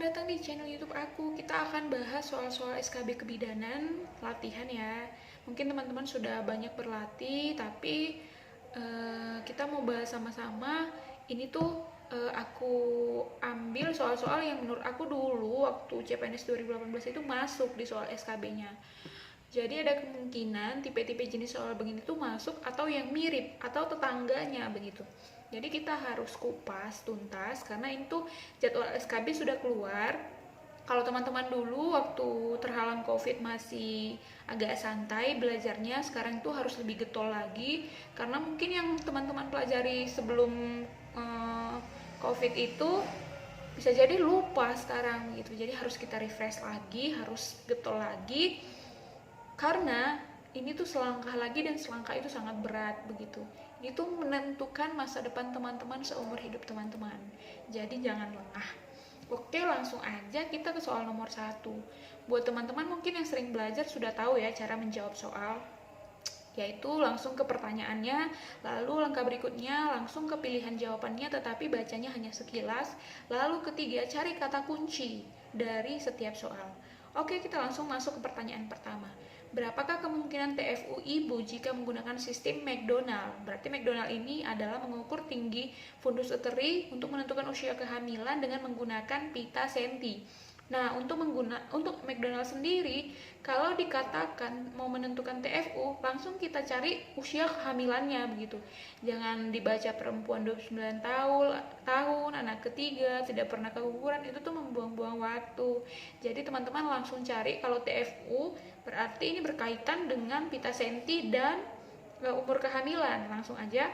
datang di channel YouTube aku. Kita akan bahas soal-soal SKB kebidanan, latihan ya. Mungkin teman-teman sudah banyak berlatih, tapi kita mau bahas sama-sama. Ini tuh aku ambil soal-soal yang menurut aku dulu waktu CPNS 2018 itu masuk di soal SKB-nya. Jadi ada kemungkinan tipe-tipe jenis soal begini tuh masuk atau yang mirip atau tetangganya begitu. Jadi kita harus kupas tuntas karena itu jadwal SKB sudah keluar. Kalau teman-teman dulu waktu terhalang COVID masih agak santai belajarnya, sekarang itu harus lebih getol lagi karena mungkin yang teman-teman pelajari sebelum COVID itu bisa jadi lupa sekarang gitu. Jadi harus kita refresh lagi, harus getol lagi karena ini tuh selangkah lagi dan selangkah itu sangat berat begitu. Ini tuh menentukan masa depan teman-teman seumur hidup teman-teman. Jadi jangan lengah. Oke, langsung aja kita ke soal nomor 1. Buat teman-teman mungkin yang sering belajar sudah tahu ya cara menjawab soal, yaitu langsung ke pertanyaannya, lalu langkah berikutnya langsung ke pilihan jawabannya tetapi bacanya hanya sekilas, lalu ketiga cari kata kunci dari setiap soal. Oke, kita langsung masuk ke pertanyaan pertama. Berapakah kemungkinan TFU ibu jika menggunakan sistem McDonald? Berarti McDonald ini adalah mengukur tinggi fundus uteri untuk menentukan usia kehamilan dengan menggunakan pita senti. Nah, untuk McDonald sendiri, kalau dikatakan mau menentukan TFU, langsung kita cari usia kehamilannya begitu. Jangan dibaca perempuan 29 tahun, anak ketiga, tidak pernah keguguran, itu tuh membuang-buang waktu. Jadi teman-teman langsung cari kalau TFU berarti ini berkaitan dengan pita senti dan umur kehamilan. Langsung aja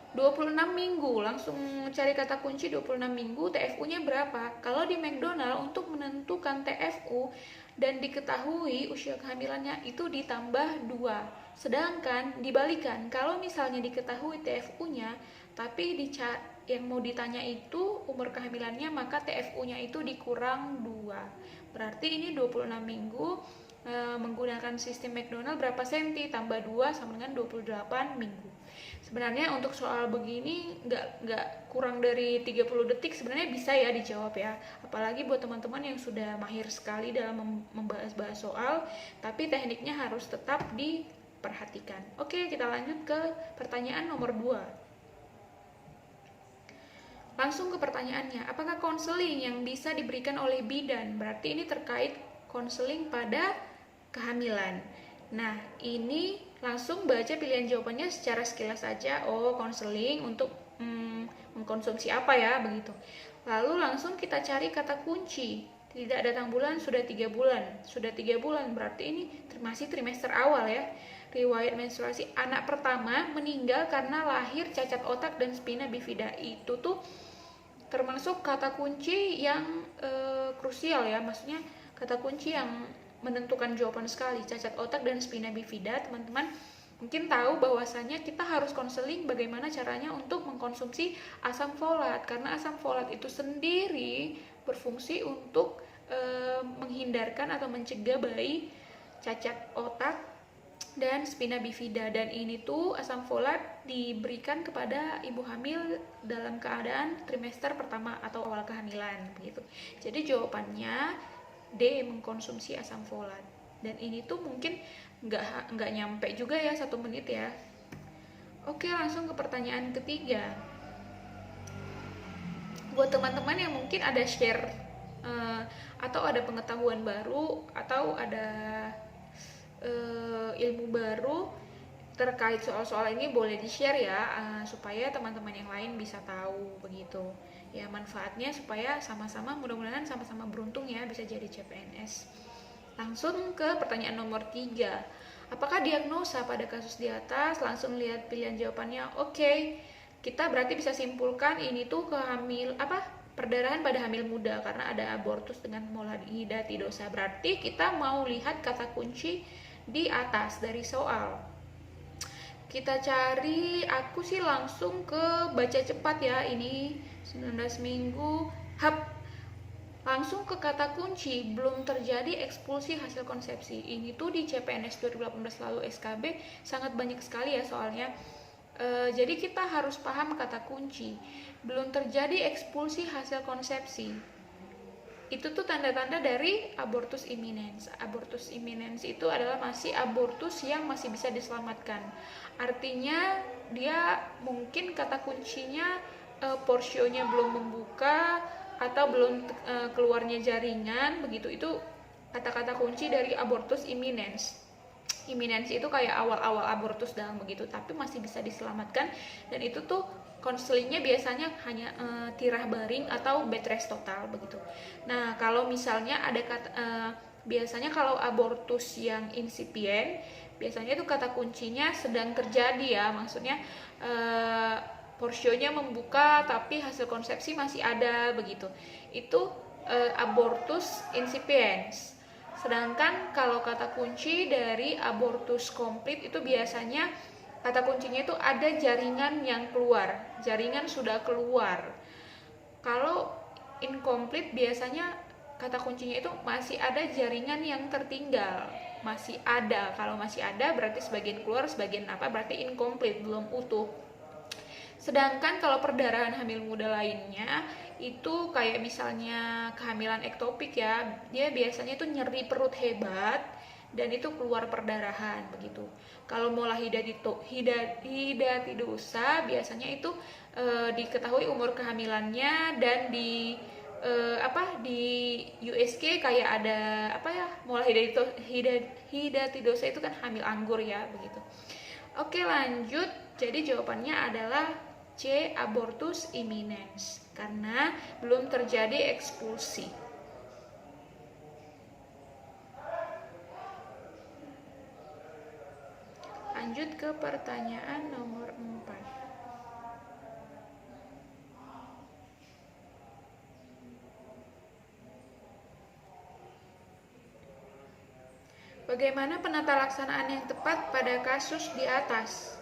26 minggu, langsung cari kata kunci 26 minggu, TFU-nya berapa? Kalau di McDonald untuk menentukan TFU dan diketahui usia kehamilannya itu ditambah 2. Sedangkan dibalikan, kalau misalnya diketahui TFU-nya tapi yang mau ditanya itu umur kehamilannya, maka TFU-nya itu dikurang 2. Berarti ini 26 minggu menggunakan sistem McDonald berapa senti tambah 2 sama dengan 28 minggu. Sebenarnya untuk soal begini nggak kurang dari 30 detik sebenarnya bisa ya dijawab ya. Apalagi buat teman-teman yang sudah mahir sekali dalam membahas soal, tapi tekniknya harus tetap diperhatikan. Oke, kita lanjut ke pertanyaan nomor 2. Langsung ke pertanyaannya, apakah konseling yang bisa diberikan oleh bidan? Berarti ini terkait konseling pada kehamilan. Nah, ini langsung baca pilihan jawabannya secara sekilas saja. Oh, konseling untuk mengkonsumsi apa ya, begitu. Lalu langsung kita cari kata kunci. Tidak datang bulan sudah 3 bulan. Sudah 3 bulan berarti ini masih trimester awal ya. Riwayat menstruasi anak pertama meninggal karena lahir cacat otak dan spina bifida. Itu tuh termasuk kata kunci yang krusial ya. Maksudnya kata kunci yang menentukan jawaban sekali, cacat otak dan spina bifida. Teman-teman mungkin tahu bahwasanya kita harus konseling bagaimana caranya untuk mengkonsumsi asam folat, karena asam folat itu sendiri berfungsi untuk menghindarkan atau mencegah bayi cacat otak dan spina bifida. Dan ini tuh asam folat diberikan kepada ibu hamil dalam keadaan trimester pertama atau awal kehamilan begitu. Jadi jawabannya D, mengkonsumsi asam folat. Dan ini tuh mungkin nggak nyampe juga ya 1 menit ya. Oke, langsung ke pertanyaan ketiga. Buat teman-teman yang mungkin ada share atau ada pengetahuan baru atau ada ilmu baru terkait soal-soal ini, boleh di-share ya, supaya teman-teman yang lain bisa tahu begitu. Ya, manfaatnya supaya sama-sama, mudah-mudahan sama-sama beruntung ya bisa jadi CPNS. Langsung ke pertanyaan nomor 3. Apakah diagnosa pada kasus di atas? Langsung lihat pilihan jawabannya. Oke, kita berarti bisa simpulkan ini tuh perdarahan pada hamil muda karena ada abortus dengan molanidapidosa. Berarti kita mau lihat kata kunci di atas dari soal. Kita cari, aku sih langsung ke baca cepat ya, ini 19 minggu, langsung ke kata kunci, belum terjadi ekspulsi hasil konsepsi. Ini tuh di CPNS 2018 lalu SKB sangat banyak sekali ya soalnya. Jadi kita harus paham kata kunci, belum terjadi ekspulsi hasil konsepsi. Itu tuh tanda-tanda dari abortus imminens. Abortus imminens itu adalah masih abortus yang masih bisa diselamatkan. Artinya dia mungkin kata kuncinya porsionya belum membuka atau belum keluarnya jaringan, begitu. Itu kata-kata kunci dari abortus imminens. Imminens itu kayak awal-awal abortus dalam begitu, tapi masih bisa diselamatkan, dan itu tuh konselingnya biasanya hanya tirah baring atau bed rest total begitu. Nah, kalau misalnya ada biasanya kalau abortus yang insipien, biasanya itu kata kuncinya sedang terjadi ya, maksudnya porsionya membuka tapi hasil konsepsi masih ada begitu. Itu abortus insipiens. Sedangkan kalau kata kunci dari abortus komplit itu biasanya kata kuncinya itu ada jaringan yang keluar, jaringan sudah keluar. Kalau incomplete biasanya kata kuncinya itu masih ada jaringan yang tertinggal, masih ada. Kalau masih ada berarti sebagian keluar, sebagian apa, berarti incomplete, belum utuh. Sedangkan kalau perdarahan hamil muda lainnya itu kayak misalnya kehamilan ektopik ya, dia biasanya itu nyeri perut hebat dan itu keluar perdarahan begitu. Kalau mola hidatidosa biasanya itu diketahui umur kehamilannya, dan di di USG kayak ada mola hidatidosa itu kan hamil anggur ya begitu. Oke, lanjut. Jadi jawabannya adalah C, abortus imminens, karena belum terjadi ekspulsi. Lanjut ke pertanyaan nomor 4. Bagaimana penata laksanaan yang tepat pada kasus di atas?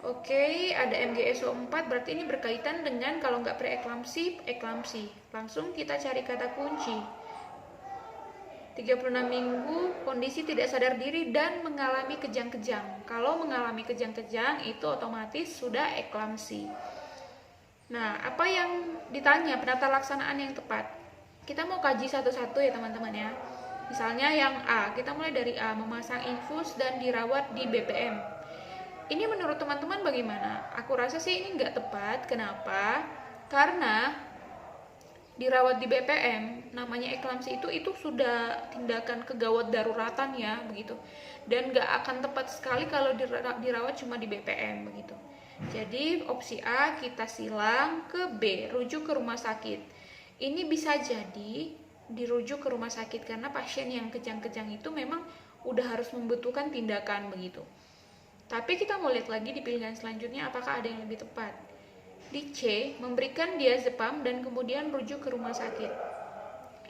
Oke, ada MGSO 4, berarti ini berkaitan dengan kalau nggak preeklamsi, eklamsi. Langsung kita cari kata kunci. 36 minggu, kondisi tidak sadar diri dan mengalami kejang-kejang. Kalau mengalami kejang-kejang, itu otomatis sudah eklamsi. Nah, apa yang ditanya penata laksanaan yang tepat? Kita mau kaji satu-satu ya teman-teman ya. Misalnya yang A, kita mulai dari A, memasang infus dan dirawat di BPM. Ini menurut teman-teman bagaimana? Aku rasa sih ini nggak tepat. Kenapa? Karena dirawat di BPM, namanya eklamsi itu sudah tindakan kegawat daruratan ya, begitu. Dan nggak akan tepat sekali kalau dirawat cuma di BPM, begitu. Jadi opsi A kita silang, ke B, rujuk ke rumah sakit. Ini bisa jadi dirujuk ke rumah sakit karena pasien yang kejang-kejang itu memang udah harus membutuhkan tindakan, begitu. Tapi kita mau lihat lagi di pilihan selanjutnya apakah ada yang lebih tepat. Di C, memberikan diazepam dan kemudian rujuk ke rumah sakit.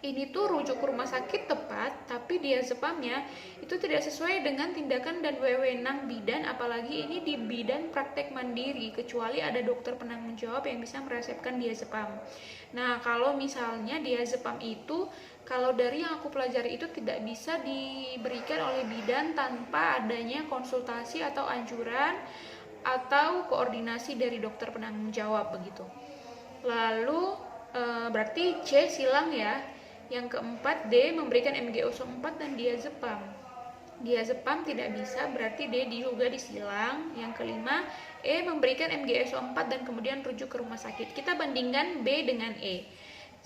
Ini tuh rujuk ke rumah sakit tepat, tapi diazepamnya itu tidak sesuai dengan tindakan dan wewenang bidan, apalagi ini di bidan praktek mandiri, kecuali ada dokter penanggung jawab yang bisa meresepkan diazepam. Nah, kalau misalnya diazepam itu, kalau dari yang aku pelajari itu tidak bisa diberikan oleh bidan tanpa adanya konsultasi atau anjuran atau koordinasi dari dokter penanggung jawab begitu. Lalu berarti C silang ya. Yang keempat, D memberikan MgO 4 dan diazepam. Diazepam tidak bisa, berarti D juga disilang. Yang kelima, E memberikan MgSO 4 dan kemudian rujuk ke rumah sakit. Kita bandingkan B dengan E.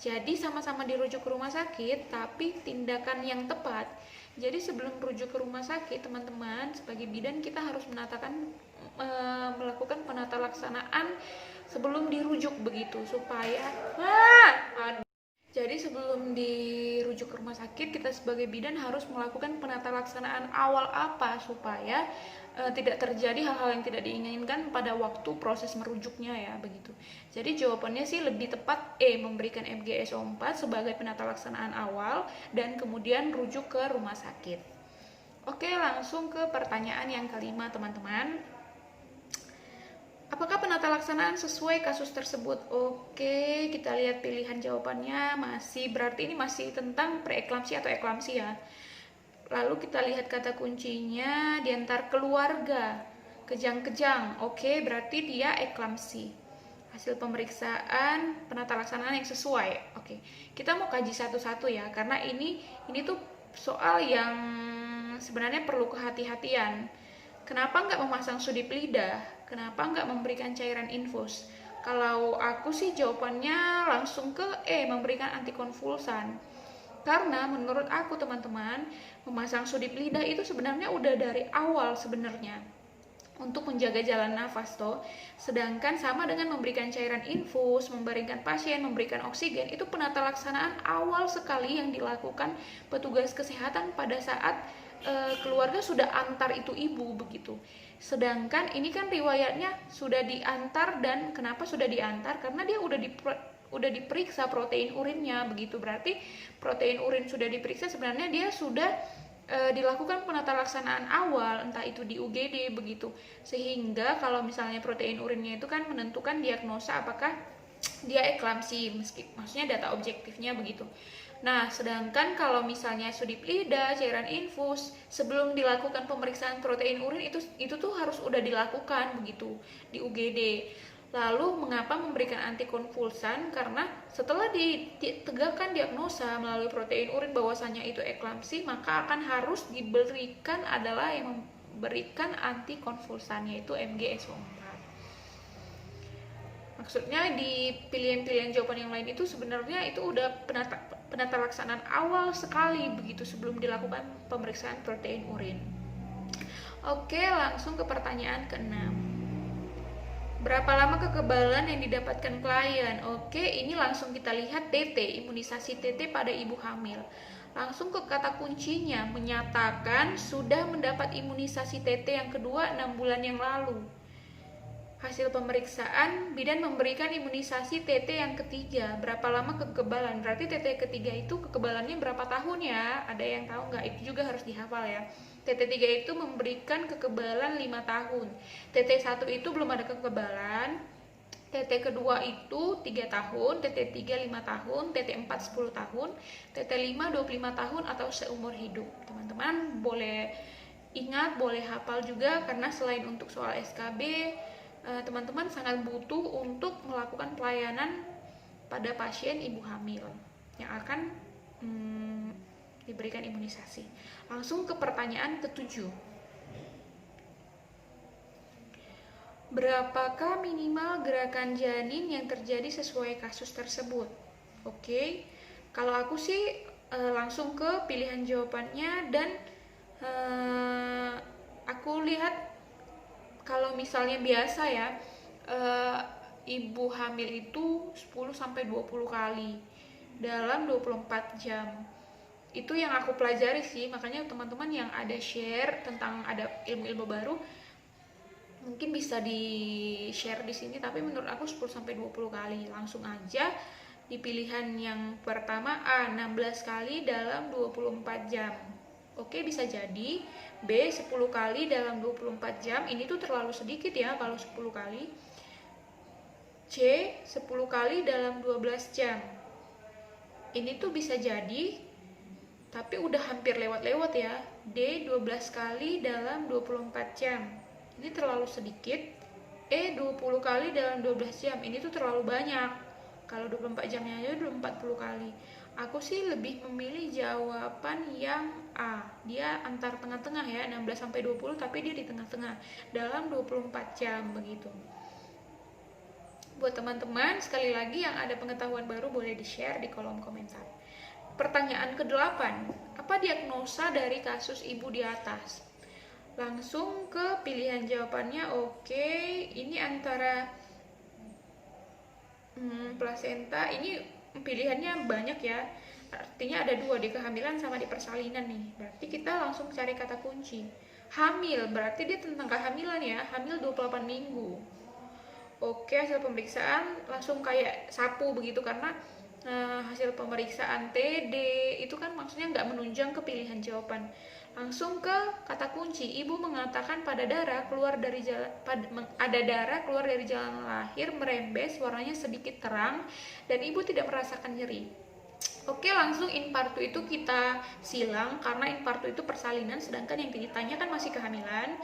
Jadi sama-sama dirujuk ke rumah sakit, tapi tindakan yang tepat. Jadi sebelum rujuk ke rumah sakit, teman-teman, sebagai bidan kita harus melakukan penata laksanaan sebelum dirujuk begitu, supaya jadi sebelum dirujuk ke rumah sakit, kita sebagai bidan harus melakukan penata laksanaan awal apa supaya tidak terjadi hal-hal yang tidak diinginkan pada waktu proses merujuknya ya, begitu. Jadi jawabannya sih lebih tepat E, memberikan MgSO 4 sebagai penata laksanaan awal dan kemudian rujuk ke rumah sakit. Oke, langsung ke pertanyaan yang kelima, teman-teman. Apakah penata laksanaan sesuai kasus tersebut? Oke, kita lihat pilihan jawabannya. Berarti ini masih tentang preeklamsi atau eklamsi ya. Lalu kita lihat kata kuncinya diantar keluarga, kejang-kejang. Oke, berarti dia eklamsi. hasil pemeriksaan penata laksanaan yang sesuai. Oke, kita mau kaji satu-satu ya, karena ini tuh soal yang sebenarnya perlu kehati-hatian. Kenapa nggak memasang sudip lidah? Kenapa nggak memberikan cairan infus? Kalau aku sih jawabannya langsung ke memberikan antikonvulsan. Karena menurut aku teman-teman, memasang sudip lidah itu sebenarnya udah dari awal sebenarnya untuk menjaga jalan nafas toh. Sedangkan sama dengan memberikan cairan infus, membaringkan pasien, memberikan oksigen, itu penata laksanaan awal sekali yang dilakukan petugas kesehatan pada saat keluarga sudah antar itu ibu begitu. Sedangkan ini kan riwayatnya sudah diantar, dan kenapa sudah diantar? Karena dia udah diperiksa protein urinnya begitu. Berarti protein urin sudah diperiksa, sebenarnya dia sudah dilakukan penata laksanaan awal, entah itu di UGD begitu. Sehingga kalau misalnya protein urinnya itu kan menentukan diagnosa apakah dia eklamsi, maksudnya data objektifnya begitu. Nah, sedangkan kalau misalnya sudip lidah, cairan infus, sebelum dilakukan pemeriksaan protein urin itu tuh harus udah dilakukan begitu di UGD. Lalu mengapa memberikan antikonvulsan? Karena setelah ditegakkan diagnosa melalui protein urin bahwasannya itu eklamsi, maka akan harus diberikan adalah yang memberikan antikonvulsan, yaitu MgSO4. Maksudnya di pilihan-pilihan jawaban yang lain itu sebenarnya itu udah penata laksanaan awal sekali begitu sebelum dilakukan pemeriksaan protein urin. Oke, langsung ke pertanyaan ke-6. Berapa lama kekebalan yang didapatkan klien? Oke, ini langsung kita lihat TT, imunisasi TT pada ibu hamil. Langsung ke kata kuncinya, menyatakan sudah mendapat imunisasi TT yang kedua 6 bulan yang lalu. Hasil pemeriksaan, bidan memberikan imunisasi TT yang ketiga. Berapa lama kekebalan? Berarti TT ketiga itu kekebalannya berapa tahun ya? Ada yang tahu nggak? Itu juga harus dihafal ya. TT3 itu memberikan kekebalan 5 tahun. TT1 itu belum ada kekebalan. TT kedua itu 3 tahun, TT3 5 tahun, TT4 10 tahun, TT5 25 tahun atau seumur hidup. Teman-teman boleh ingat, boleh hafal juga, karena selain untuk soal SKB, teman-teman sangat butuh untuk melakukan pelayanan pada pasien ibu hamil yang akan diberikan imunisasi. Langsung ke pertanyaan ke-7. Berapakah minimal gerakan janin yang terjadi sesuai kasus tersebut? Oke, kalau aku sih langsung ke pilihan jawabannya, dan aku lihat kalau misalnya biasa ya, ibu hamil itu 10-20 kali dalam 24 jam. Itu yang aku pelajari sih, makanya teman-teman yang ada share tentang ada ilmu-ilmu baru mungkin bisa di share di sini, tapi menurut aku 10-20 kali. Langsung aja di pilihan yang pertama A, 16 kali dalam 24 jam. Oke, bisa jadi B, 10 kali dalam 24 jam. Ini tuh terlalu sedikit ya kalau 10 kali. C, 10 kali dalam 12 jam. Ini tuh bisa jadi, tapi udah hampir lewat-lewat ya. D, 12 kali dalam 24 jam. Ini terlalu sedikit. E, 20 kali dalam 12 jam. Ini tuh terlalu banyak. Kalau 24 jamnya aja udah 40 kali. Aku sih lebih memilih jawaban yang A. Dia antar tengah-tengah ya, 16-20, tapi dia di tengah-tengah dalam 24 jam begitu. Buat teman-teman, sekali lagi yang ada pengetahuan baru boleh di-share di kolom komentar. Pertanyaan ke-8, apa diagnosa dari kasus ibu di atas? Langsung ke pilihan jawabannya. Oke, ini antara plasenta, ini pilihannya banyak ya. Artinya ada 2, di kehamilan sama di persalinan nih. Berarti kita langsung cari kata kunci. Hamil, berarti dia tentang kehamilan ya, hamil 28 minggu. Oke, hasil pemeriksaan langsung kayak sapu begitu, karena hasil pemeriksaan TD itu kan maksudnya nggak menunjang ke pilihan jawaban. Langsung ke kata kunci. Ibu mengatakan ada darah keluar dari jalan lahir, merembes, warnanya sedikit terang, dan ibu tidak merasakan nyeri. Oke, langsung infartu itu kita silang karena infartu itu persalinan, sedangkan yang ditanya kan masih kehamilan.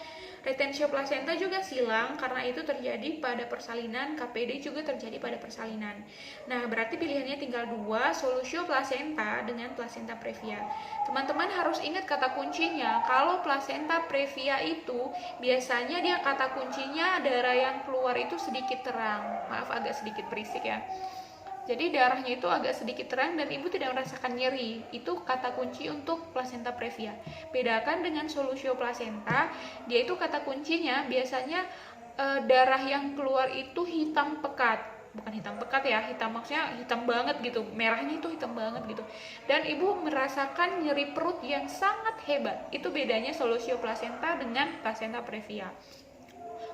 Retensio plasenta juga silang karena itu terjadi pada persalinan, KPD juga terjadi pada persalinan. Nah, berarti pilihannya tinggal dua, solusio plasenta dengan plasenta previa. Teman-teman harus ingat kata kuncinya, kalau plasenta previa itu biasanya dia kata kuncinya darah yang keluar itu sedikit terang. Maaf agak sedikit berisik ya. Jadi darahnya itu agak sedikit terang dan ibu tidak merasakan nyeri. Itu kata kunci untuk plasenta previa. Bedakan dengan solusio plasenta, dia itu kata kuncinya biasanya darah yang keluar itu hitam pekat. Bukan hitam pekat ya, hitam maksudnya hitam banget gitu. Merahnya itu hitam banget gitu. Dan ibu merasakan nyeri perut yang sangat hebat. Itu bedanya solusio plasenta dengan plasenta previa.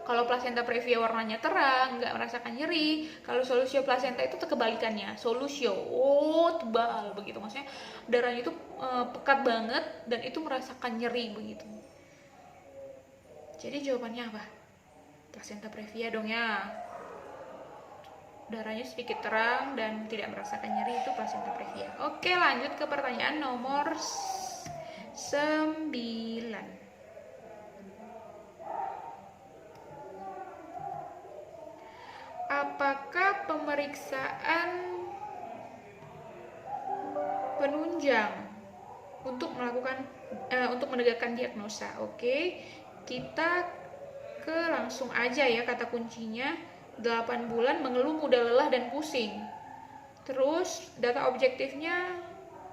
Kalau plasenta previa warnanya terang, nggak merasakan nyeri. Kalau solusio plasenta itu kebalikannya, solusio, tebal begitu. Maksudnya darahnya itu pekat banget dan itu merasakan nyeri begitu. Jadi jawabannya apa? Plasenta previa dong ya. Darahnya sedikit terang dan tidak merasakan nyeri, itu plasenta previa. Oke, lanjut ke pertanyaan nomor 9. Apakah pemeriksaan penunjang untuk menegakkan diagnosa? Oke, kita langsung aja ya kata kuncinya. 8 bulan mengeluh, mudah lelah dan pusing. Terus data objektifnya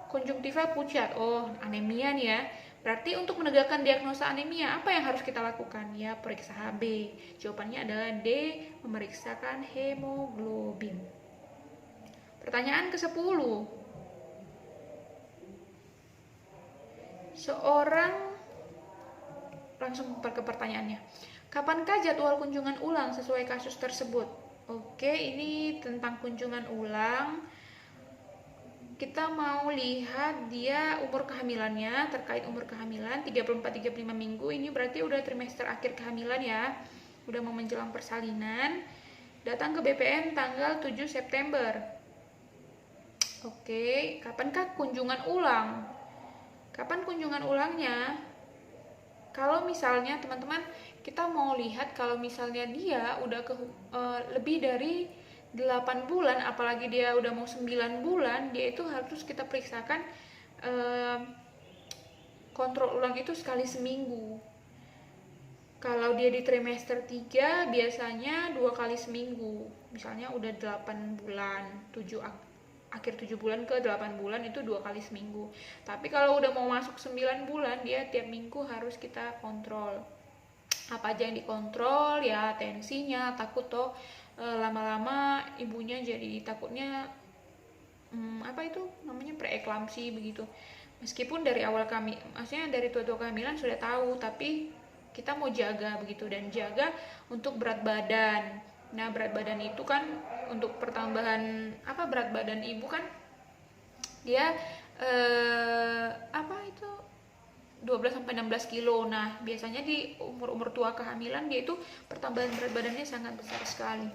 konjungtiva pucat. Oh, anemia nih ya. Berarti untuk menegakkan diagnosa anemia, apa yang harus kita lakukan? Ya, periksa HB. Jawabannya adalah D, memeriksakan hemoglobin. Pertanyaan ke-10. Langsung ke pertanyaannya. Kapankah jadwal kunjungan ulang sesuai kasus tersebut? Oke, ini tentang kunjungan ulang. Kita mau lihat dia umur kehamilannya, terkait umur kehamilan 34-35 minggu, ini berarti udah trimester akhir kehamilan ya, udah mau menjelang persalinan. Datang ke BPN tanggal 7 September. Oke, kapankah kunjungan ulang? Kapan kunjungan ulangnya? Kalau misalnya teman-teman kita mau lihat kalau misalnya dia udah lebih dari 8 bulan, apalagi dia udah mau 9 bulan, dia itu harus kita periksakan kontrol ulang itu sekali seminggu. Kalau dia di trimester 3 biasanya 2 kali seminggu. Misalnya udah 8 bulan, akhir 7 bulan ke 8 bulan itu 2 kali seminggu. Tapi kalau udah mau masuk 9 bulan, dia tiap minggu harus kita kontrol. Apa aja yang dikontrol ya, tensinya, takut toh lama-lama ibunya jadi takutnya apa itu namanya preeklamsi begitu. Meskipun dari awal maksudnya dari tua-tua kehamilan sudah tahu, tapi kita mau jaga begitu, dan jaga untuk berat badan. Nah, berat badan itu kan untuk pertambahan berat badan ibu kan dia 12-16 kilo. Nah, biasanya di umur tua kehamilan dia itu pertambahan berat badannya sangat besar sekali.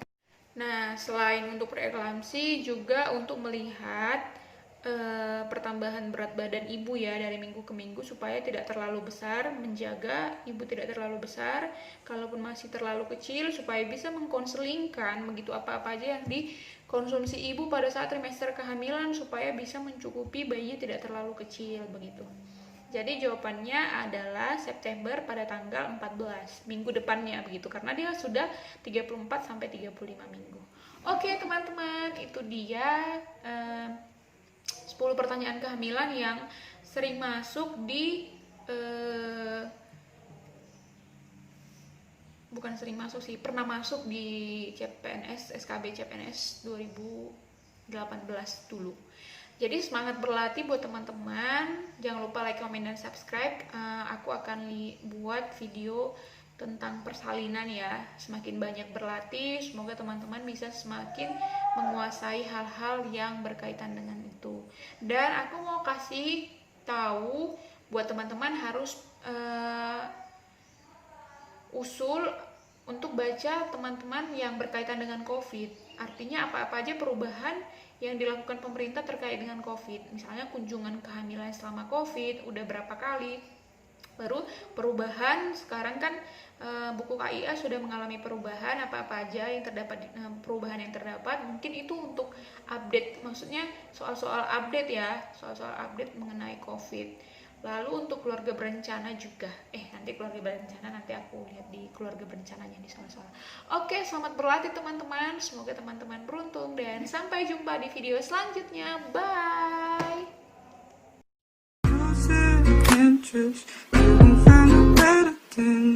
Nah, selain untuk preeklamsi juga untuk melihat pertambahan berat badan ibu ya dari minggu ke minggu supaya tidak terlalu besar, menjaga ibu tidak terlalu besar, kalaupun masih terlalu kecil supaya bisa mengkonselingkan begitu apa-apa aja yang dikonsumsi ibu pada saat trimester kehamilan supaya bisa mencukupi bayinya tidak terlalu kecil begitu. Jadi jawabannya adalah September pada tanggal 14, minggu depannya begitu, karena dia sudah 34 sampai 35 minggu. Oke, teman-teman, itu dia 10 pertanyaan kehamilan yang sering masuk di bukan sering masuk sih, pernah masuk di CPNS, SKB CPNS 2018 dulu. Jadi semangat berlatih buat teman-teman. Jangan lupa like, comment, dan subscribe. Aku akan buat video tentang persalinan ya. Semakin banyak berlatih, semoga teman-teman bisa semakin menguasai hal-hal yang berkaitan dengan itu. Dan aku mau kasih tahu buat teman-teman harus usul untuk baca teman-teman yang berkaitan dengan COVID. Artinya apa-apa aja perubahan yang dilakukan pemerintah terkait dengan COVID. Misalnya kunjungan kehamilan selama COVID, udah berapa kali. Baru perubahan sekarang kan buku KIA sudah mengalami perubahan, apa-apa aja yang terdapat, perubahan yang terdapat, mungkin itu untuk update, maksudnya soal-soal update ya, soal-soal update mengenai COVID. Lalu untuk keluarga berencana juga, nanti keluarga berencana nanti aku lihat di keluarga berencananya di soal-soal. Oke, selamat berlatih teman-teman, semoga teman-teman beruntung dan sampai jumpa di video selanjutnya. Bye. Interest, couldn't find a better thing.